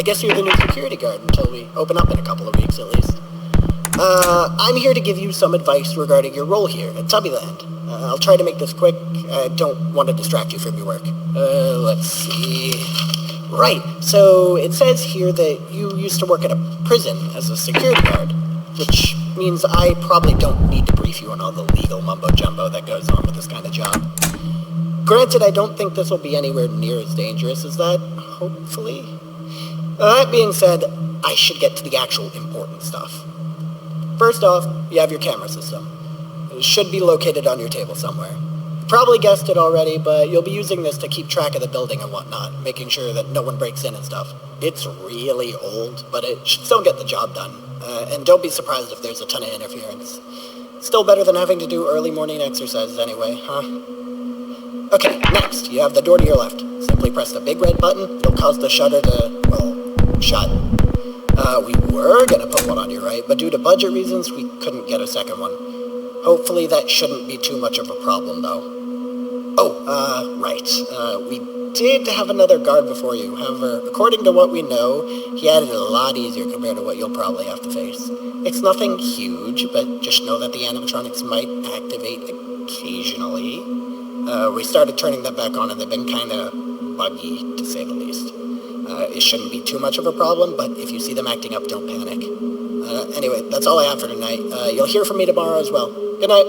guess you're the new security guard until we open up in a couple of weeks at least. I'm here to give you some advice regarding your role here at TubbyLand. I'll try to make this quick. I don't want to distract you from your work. Let's see. Right, so it says here that you used to work at a prison as a security guard, which means I probably don't need to brief you on all the legal mumbo-jumbo that goes on with this kind of job. Granted, I don't think this will be anywhere near as dangerous as that, hopefully. That being said, I should get to the actual important stuff. First off, you have your camera system. It should be located on your table somewhere. You probably guessed it already, but you'll be using this to keep track of the building and whatnot, making sure that no one breaks in and stuff. It's really old, but it should still get the job done. And don't be surprised if there's a ton of interference. Still better than having to do early morning exercises anyway, huh? Okay, next, you have the door to your left. Simply press the big red button. It'll cause the shutter to, well, shut. We were gonna put one on your right, but due to budget reasons, we couldn't get a second one. Hopefully that shouldn't be too much of a problem, though. Oh, right. We did have another guard before you. However, according to what we know, he had it a lot easier compared to what you'll probably have to face. It's nothing huge, but just know that the animatronics might activate occasionally. We started turning them back on, and they've been kind of buggy, to say the least. It shouldn't be too much of a problem, but if you see them acting up, don't panic. Anyway, that's all I have for tonight. You'll hear from me tomorrow as well. Good night.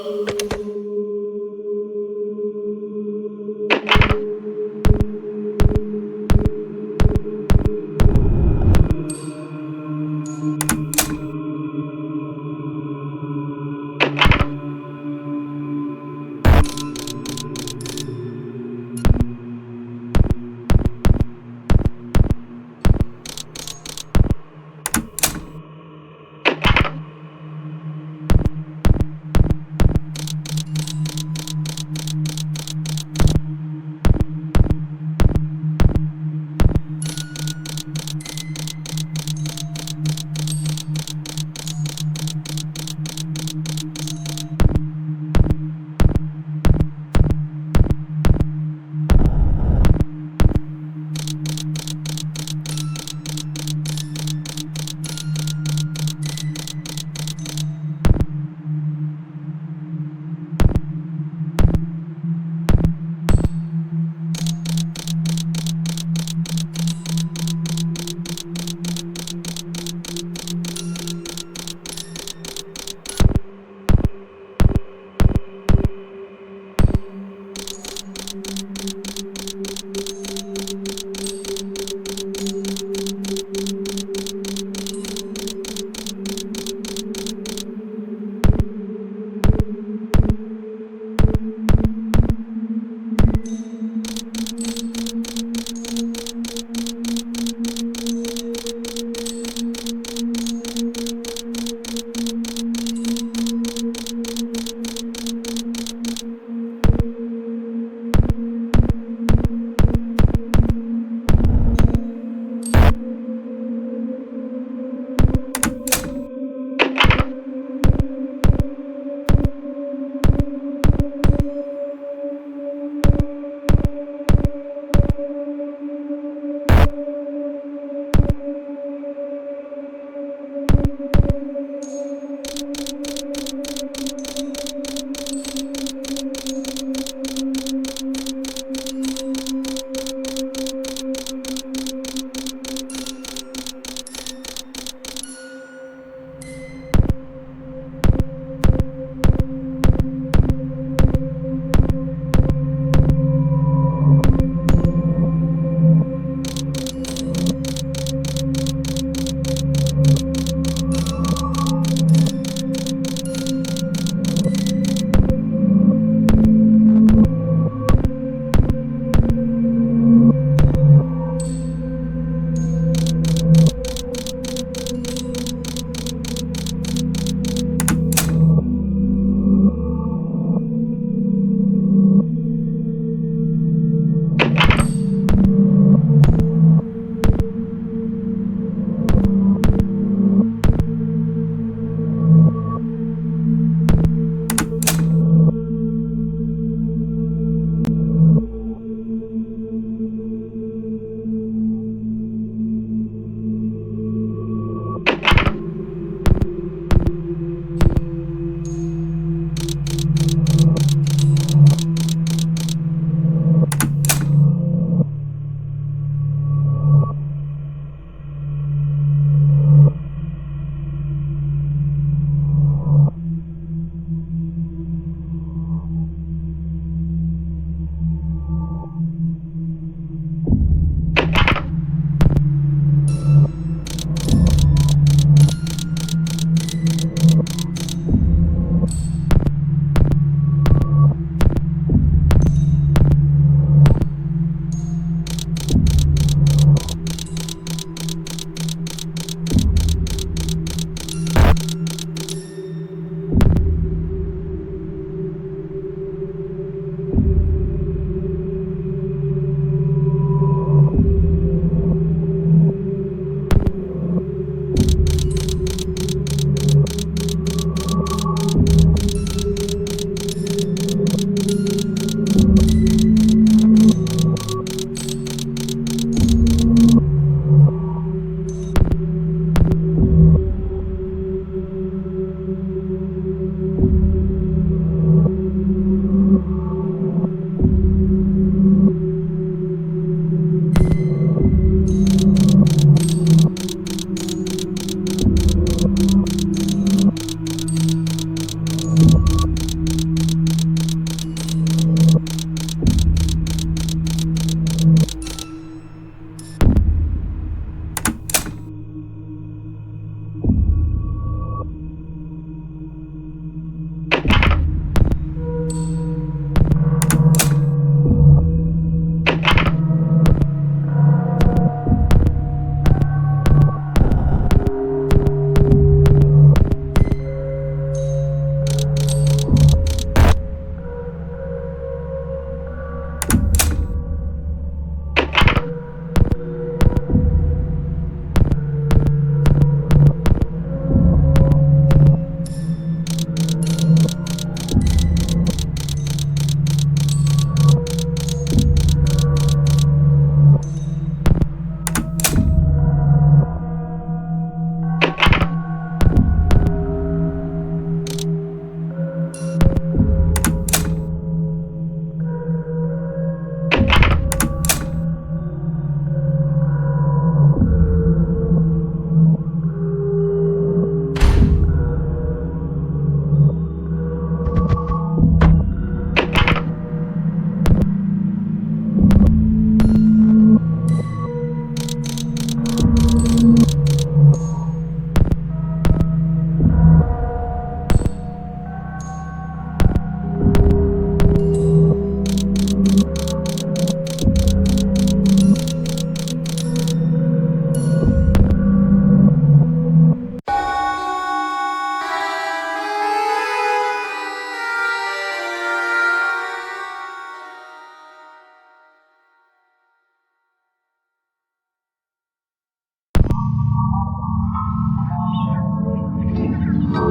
Hey,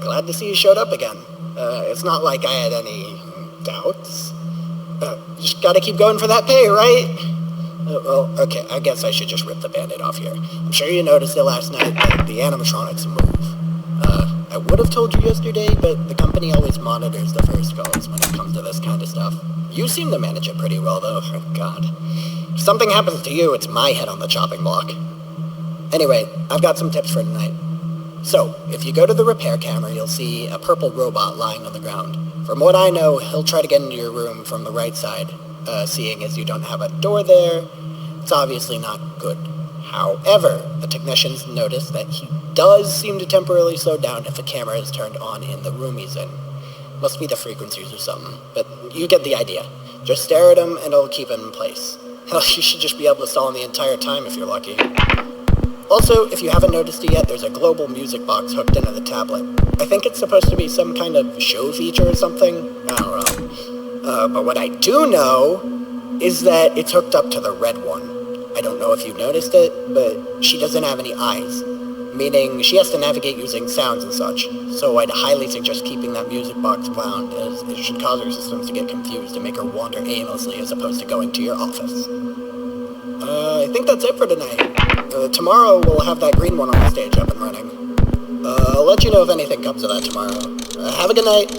glad to see you showed up again. It's not like I had any doubts. Just gotta keep going for that pay, right? Well, okay, I guess I should just rip the Band-Aid off here. I'm sure you noticed it last night, but the animatronics move. I would have told you yesterday, but the company always monitors the first calls when it comes to this kind of stuff. You seem to manage it pretty well, though, thank God. If something happens to you, it's my head on the chopping block. Anyway, I've got some tips for tonight. So, if you go to the repair camera, you'll see a purple robot lying on the ground. From what I know, he'll try to get into your room from the right side. Seeing as you don't have a door there, it's obviously not good. However, the technicians notice that he does seem to temporarily slow down if a camera is turned on in the room he's in. Must be the frequencies or something, but you get the idea. Just stare at him and it'll keep him in place. Hell, you should just be able to stall him the entire time if you're lucky. Also, if you haven't noticed it yet, there's a global music box hooked into the tablet. I think it's supposed to be some kind of show feature or something. I don't know. But what I do know is that it's hooked up to the red one. I don't know if you noticed it, but she doesn't have any eyes, meaning she has to navigate using sounds and such. So I'd highly suggest keeping that music box wound, as it should cause her systems to get confused and make her wander aimlessly as opposed to going to your office. I think that's it for tonight. Tomorrow we'll have that green one on the stage up and running. I'll let you know if anything comes of that tomorrow. Have a good night.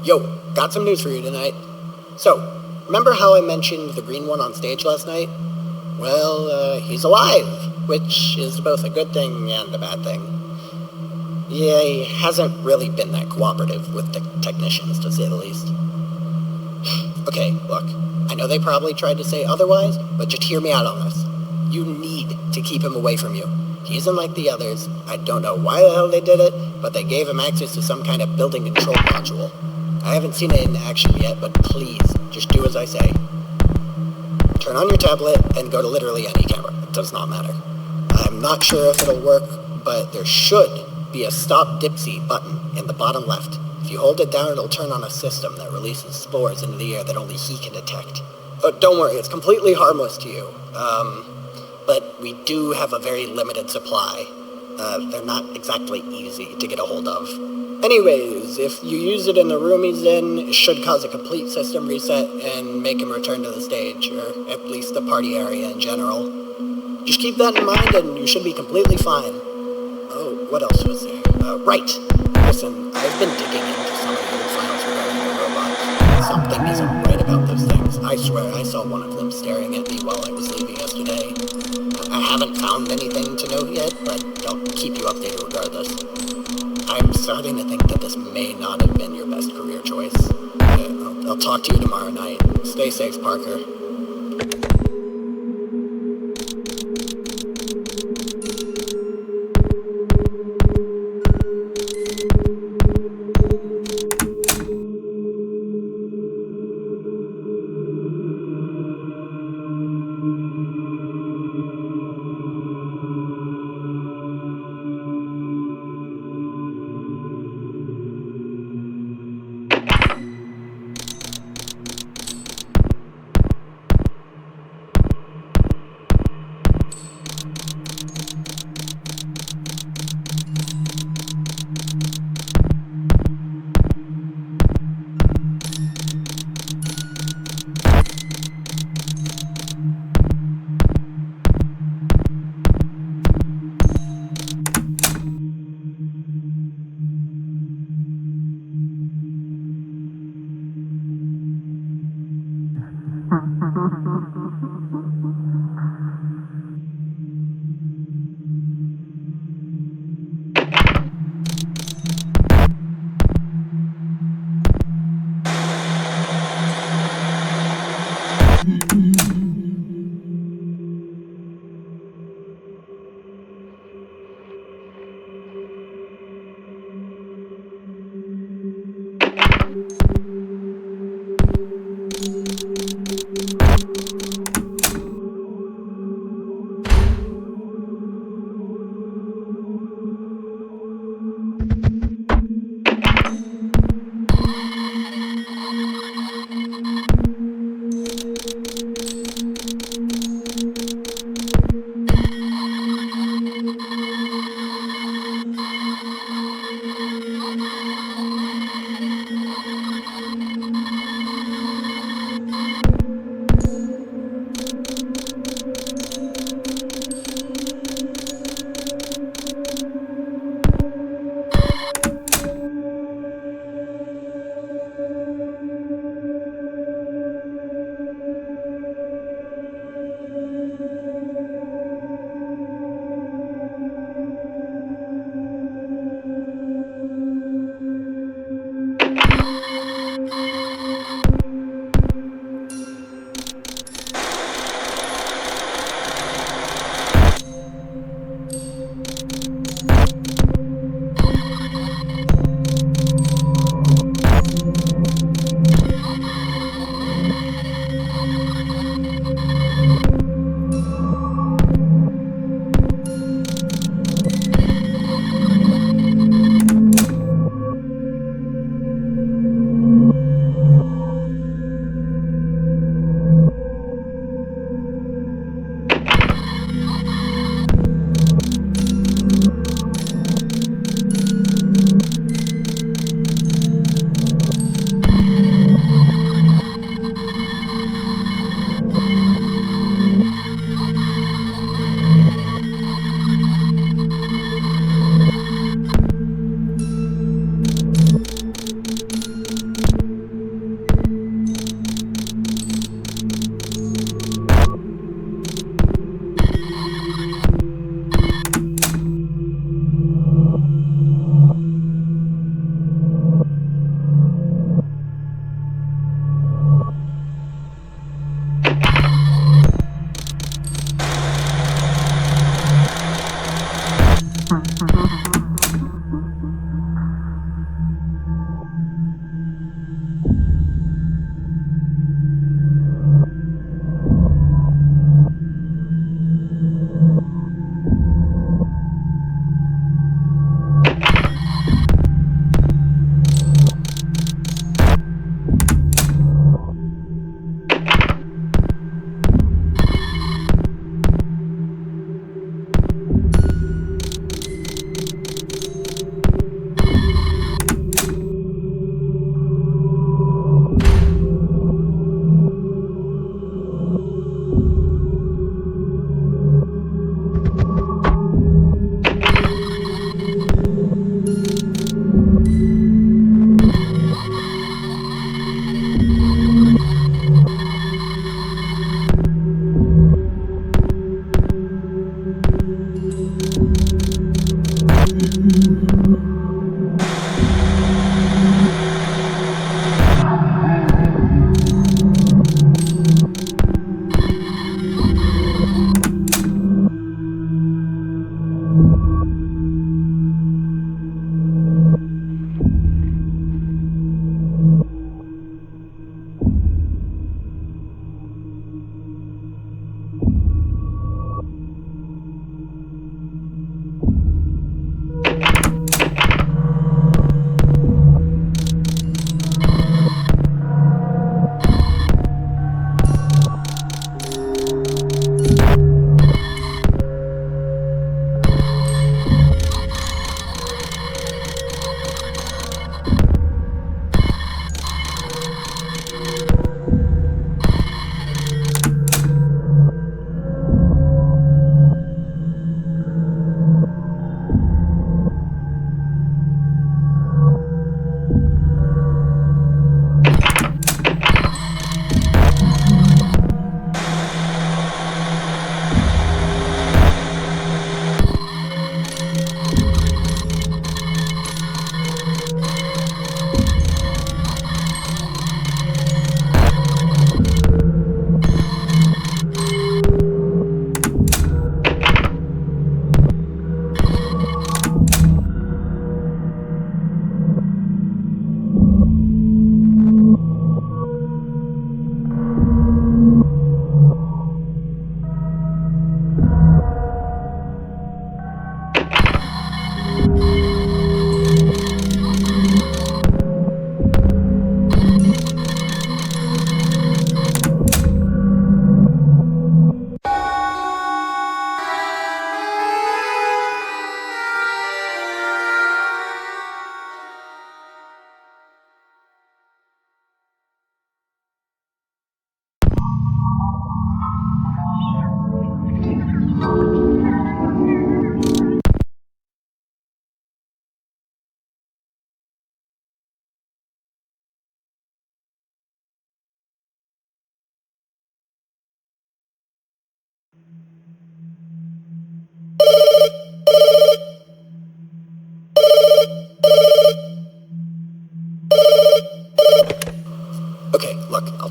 Yo, got some news for you tonight. So, remember how I mentioned the green one on stage last night? Well, he's alive, which is both a good thing and a bad thing. Yeah, he hasn't really been that cooperative with the technicians, to say the least. Okay, look, I know they probably tried to say otherwise, but just hear me out on this. You need to keep him away from you. He isn't like the others. I don't know why the hell they did it, but they gave him access to some kind of building control module. I haven't seen it in action yet, but please, just do as I say. Turn on your tablet and go to literally any camera. It does not matter. I'm not sure if it'll work, but there should be a Stop Dipsy button in the bottom left. If you hold it down, it'll turn on a system that releases spores into the air that only he can detect. Oh, don't worry, it's completely harmless to you. But we do have a very limited supply. They're not exactly easy to get a hold of. Anyways, if you use it in the room he's in, it should cause a complete system reset and make him return to the stage, or at least the party area in general. Just keep that in mind and you should be completely fine. Oh, what else was there? Right. Listen, I've been digging into some of the old files regarding the robots. Something isn't right about those things. I swear I saw one of them staring at me while I was leaving yesterday. I haven't found anything to note yet, but I'll keep you updated regardless. I'm starting to think that this may not have been your best career choice. I'll talk to you tomorrow night. Stay safe, Parker.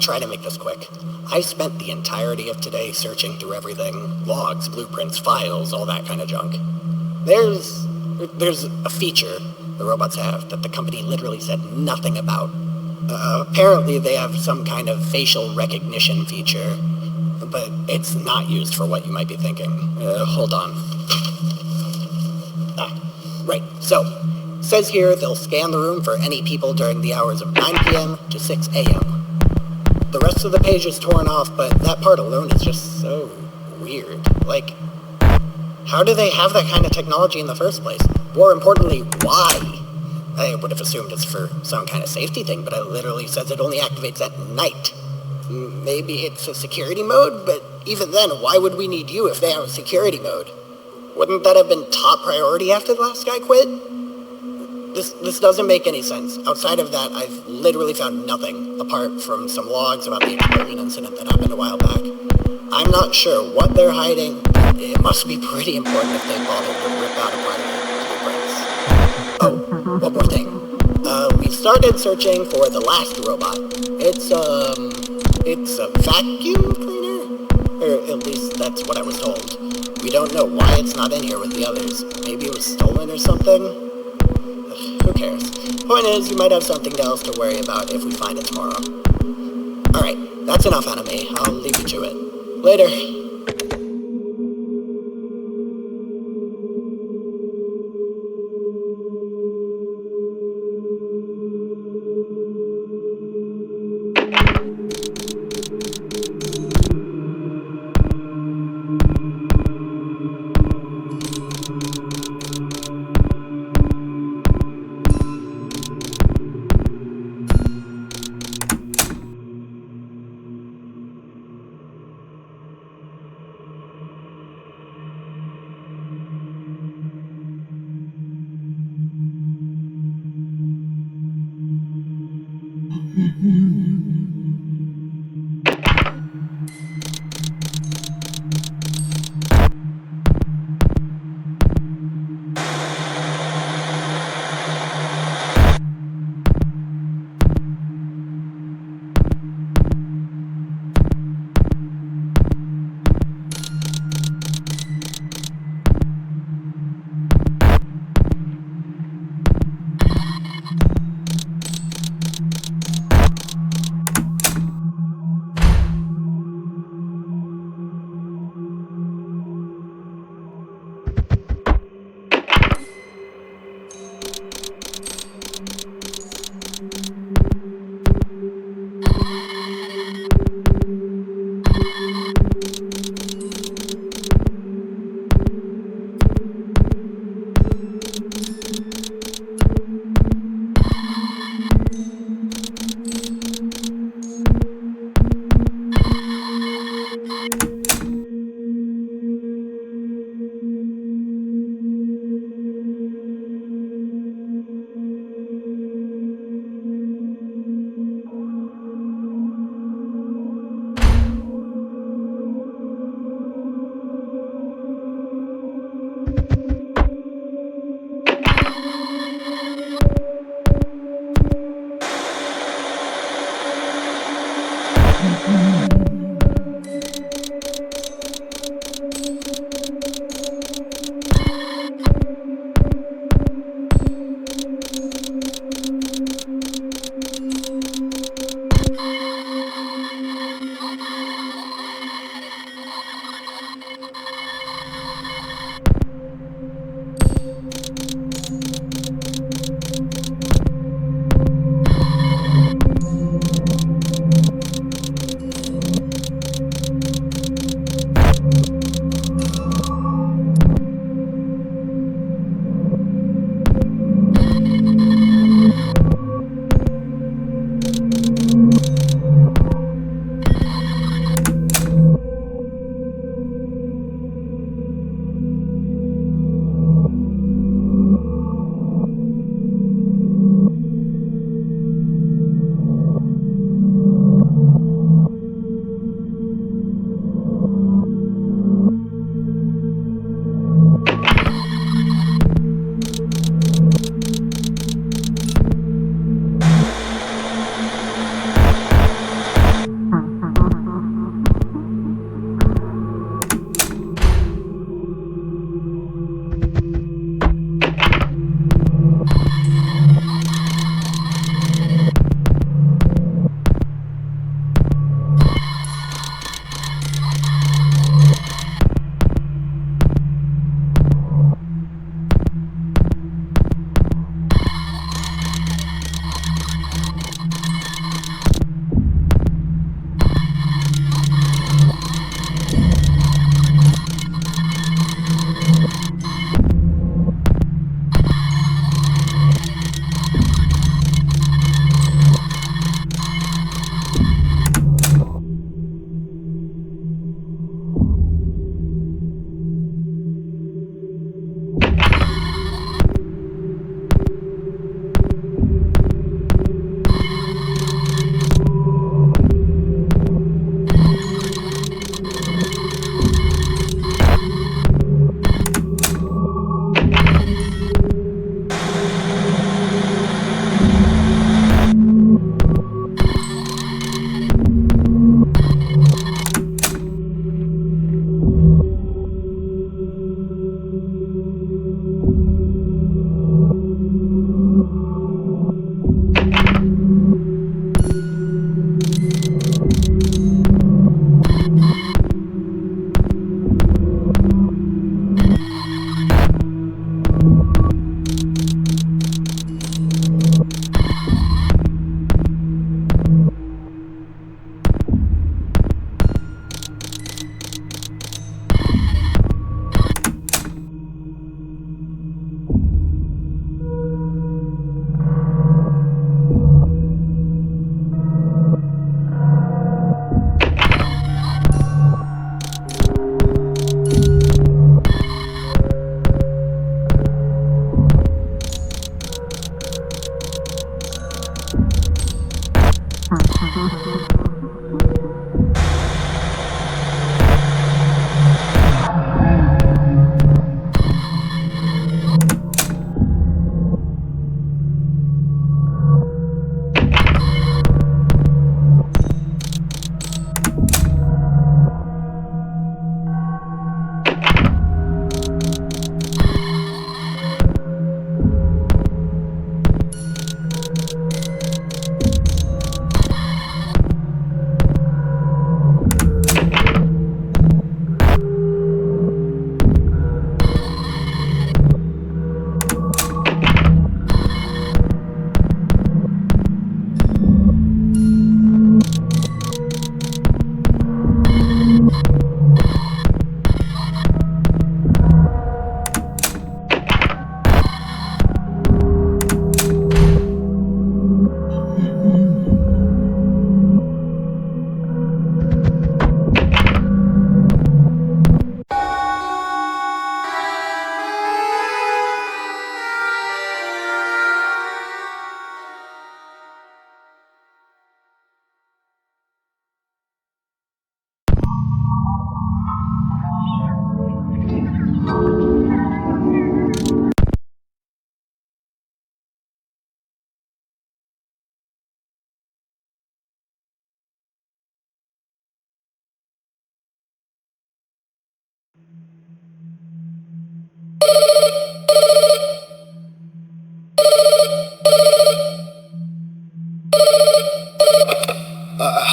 try to make this quick. I spent the entirety of today searching through everything. Logs, blueprints, files, all that kind of junk. There's a feature the robots have that the company literally said nothing about. Apparently they have some kind of facial recognition feature, but it's not used for what you might be thinking. Hold on. Right. So, says here they'll scan the room for any people during the hours of 9 p.m. to 6 a.m. The rest of the page is torn off, but that part alone is just so weird. Like, how do they have that kind of technology in the first place? More importantly, why? I would have assumed it's for some kind of safety thing, but it literally says it only activates at night. Maybe it's a security mode, but even then, why would we need you if they have a security mode? Wouldn't that have been top priority after the last guy quit? This doesn't make any sense. Outside of that, I've literally found nothing, apart from some logs about the explosion incident that happened a while back. I'm not sure what they're hiding, but it must be pretty important if they bothered to rip out a part of the blueprints. Oh, one more thing. We started searching for the last robot. It's a vacuum cleaner? Or at least that's what I was told. We don't know why it's not in here with the others. Maybe it was stolen or something? Who cares? Point is, you might have something else to worry about if we find it tomorrow. Alright, that's enough out of me. I'll leave you to it. Later.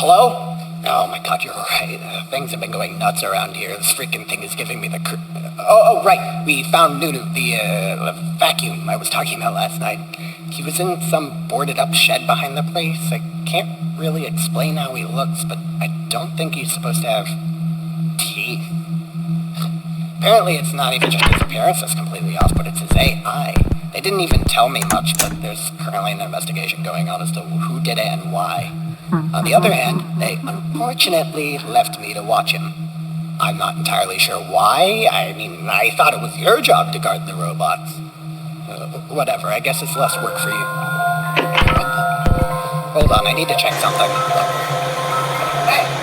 Hello? Oh my god, you're right. Things have been going nuts around here. This freaking thing is giving me the right. We found Nunu, the vacuum I was talking about last night. He was in some boarded up shed behind the place. I can't really explain how he looks, but I don't think he's supposed to have teeth. Apparently it's not even just his appearance that's completely off, but it's his AI. They didn't even tell me much, but there's currently an investigation going on as to who did it and why. On the other hand, they unfortunately left me to watch him. I'm not entirely sure why. I mean, I thought it was your job to guard the robots. Whatever, I guess it's less work for you. Hold on, I need to check something. Hey!